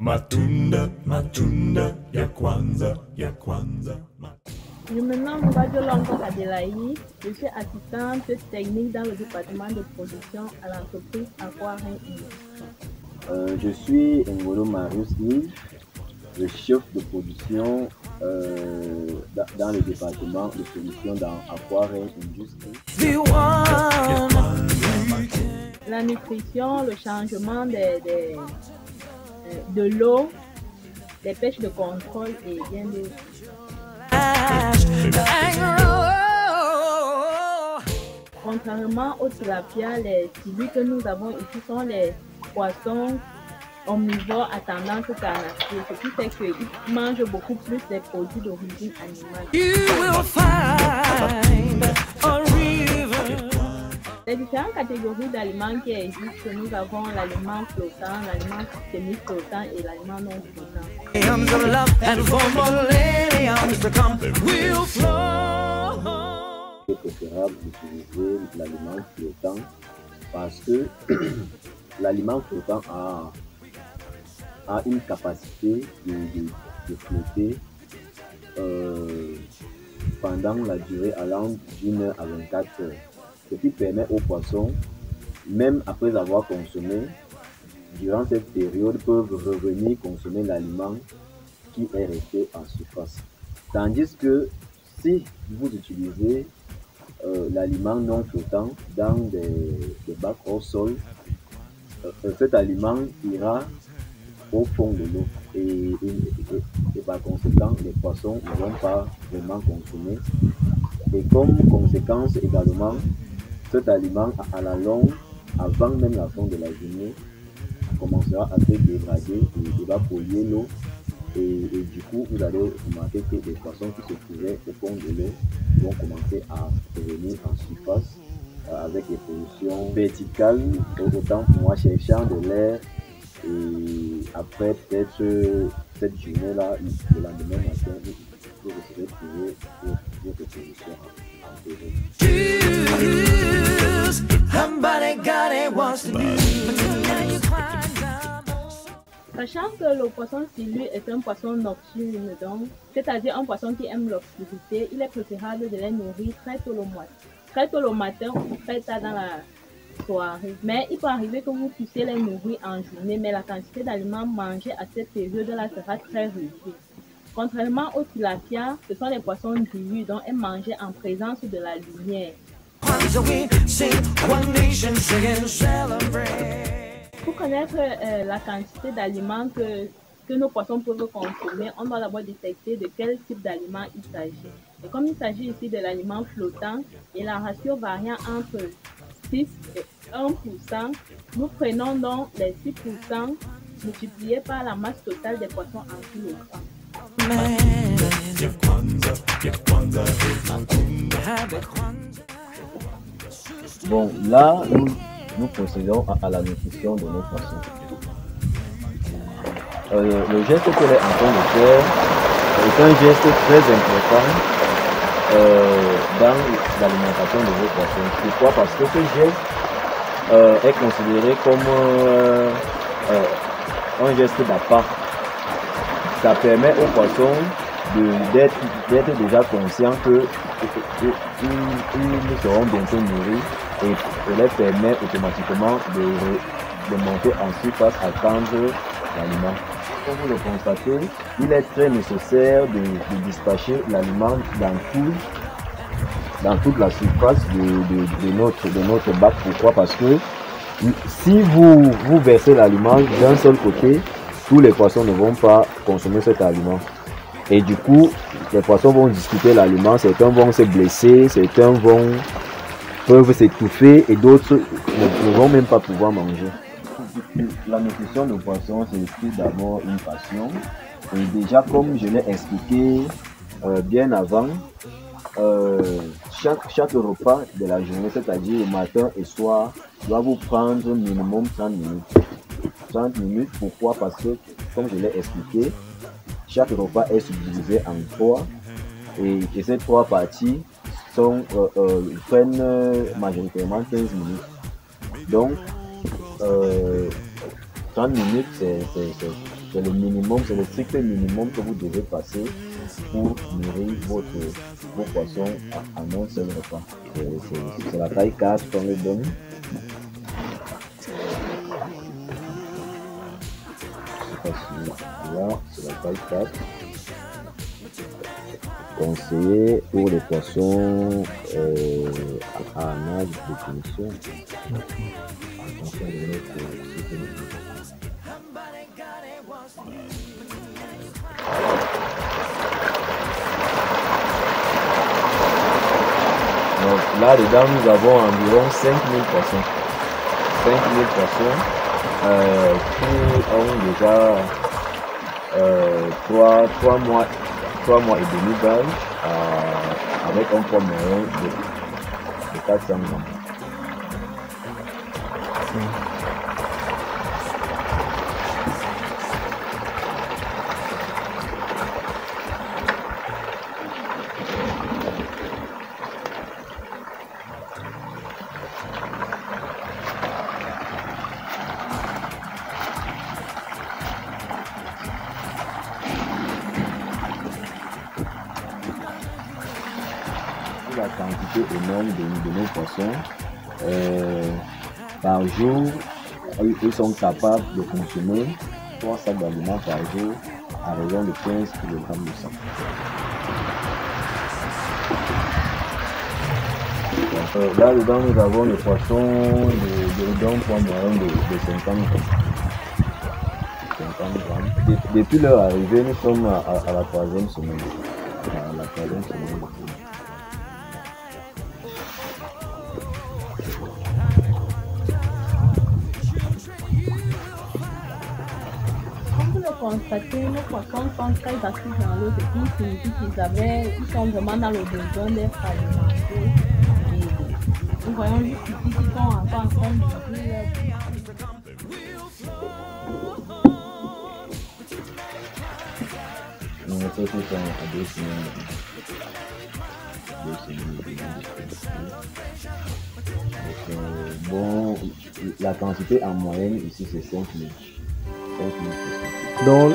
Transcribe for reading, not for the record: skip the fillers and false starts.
Matunda, matunda, ya kwanza, ya kwanza. Je me nomme Badjolongo Adelaï, je suis assistante technique dans le département de production à l'entreprise Aquarin Industrie. Je suis Ngolo Marius Yves, le chef de production dans le département de production dans Aquarin Industrie. La nutrition, le changement de l'eau, des pêches de contrôle et bien d'autres. Contrairement aux tilapia, les silus que nous avons ici sont les poissons omnivores à tendance carnassière, ce qui fait qu'ils mangent beaucoup plus des produits d'origine animale. Les différentes catégories d'aliments qui existent, nous avons l'aliment flottant, l'aliment semi-flottant et l'aliment non flottant. C'est préférable d'utiliser l'aliment flottant parce que l'aliment flottant a une capacité de flotter pendant la durée allant d'1 heure à 24 heures. Ce qui permet aux poissons, même après avoir consommé, durant cette période, peuvent revenir consommer l'aliment qui est resté en surface. Tandis que si vous utilisez l'aliment non flottant dans des bacs au sol, cet aliment ira au fond de l'eau et par conséquent, les poissons ne vont pas vraiment consommer. Et comme conséquence également, cet aliment, à la longue, avant même la fin de la journée, commencera à se dégrader et il va polluer l'eau. Et du coup, vous allez remarquer que les poissons qui se trouvaient au fond de l'eau vont commencer à revenir en surface avec des pollutions verticales, autant pour moi cherchant de l'air. Et après, peut-être cette journée-là, le lendemain matin, vous recevez trouver votre pollution en péril. Sachant que le poisson silu est un poisson nocturne, donc, c'est-à-dire un poisson qui aime l'obscurité, il est préférable de les nourrir très tôt le matin ou très tard dans la soirée. Mais il peut arriver que vous puissiez les nourrir en journée, mais la quantité d'aliments mangés à cette période-là sera très réduite. Contrairement aux tilapia, ce sont les poissons diurnes, donc est mangé en présence de la lumière. Pour connaître la quantité d'aliments que nos poissons peuvent consommer, on doit d'abord détecter de quel type d'aliment il s'agit. Et comme il s'agit ici de l'aliment flottant et la ratio variant entre 6 et 1%, nous prenons donc les 6% multipliés par la masse totale des poissons en kilogrammes. Bon, là, nous procédons à la nutrition de nos poissons. Le geste que est en train de faire est un geste très important dans l'alimentation de vos poissons. Pourquoi? Parce que ce geste est considéré comme un geste d'appât. Ça permet aux poissons d'être déjà conscients qu'ils seront bientôt nourris et ça leur permet automatiquement de monter en surface à prendre l'aliment. Comme vous le constatez, il est très nécessaire de dispatcher l'aliment dans toute la surface de notre bac. Pourquoi? Parce que si vous versez l'aliment d'un seul côté, tous les poissons ne vont pas consommer cet aliment. Et du coup, les poissons vont discuter l'aliment, certains vont se blesser, certains peuvent s'étouffer et d'autres ne vont même pas pouvoir manger. La nutrition de poisson, c'est d'abord une passion. Et déjà, comme je l'ai expliqué bien avant, chaque repas de la journée, c'est-à-dire le matin et soir, doit vous prendre minimum 30 minutes. 30 minutes, pourquoi? Parce que, comme je l'ai expliqué, chaque repas est subdivisé en 3 et ces 3 parties prennent majoritairement 15 minutes. Donc, 30 minutes, C'est le minimum, c'est le strict minimum que vous devez passer pour nourrir vos poissons en un seul repas. C'est la taille 4 qu'on les donne. Je sais pas si là, c'est la taille 4. Conseillé pour les poissons à un âge de définition. Attention de notre Donc là-dedans, nous avons environ 5000 poissons. 5000 poissons qui ont déjà 3 mois et demi d'âge avec un poids moyen de 400 grammes. La quantité énorme de nos poissons, par jour, ils sont capables de consommer 3 sacs d'aliments par jour à raison de 15 kg de sang. Là-dedans, nous avons les poissons d'un poids moyen de 50 grammes. 50 grammes. Depuis leur arrivée, nous sommes à la 3e semaine. À la 3e semaine. Constater, nos poissons sont très actifs dans l'eau, ce qui signifie qu'ils sont vraiment dans le besoin d'être alimentés. Et nous voyons juste ici qu'ils sont encore en train de vivre. On sait qu'ils sont à 2 semaines. 2 semaines. Bon, la quantité en moyenne ici c'est 5 000. Donc,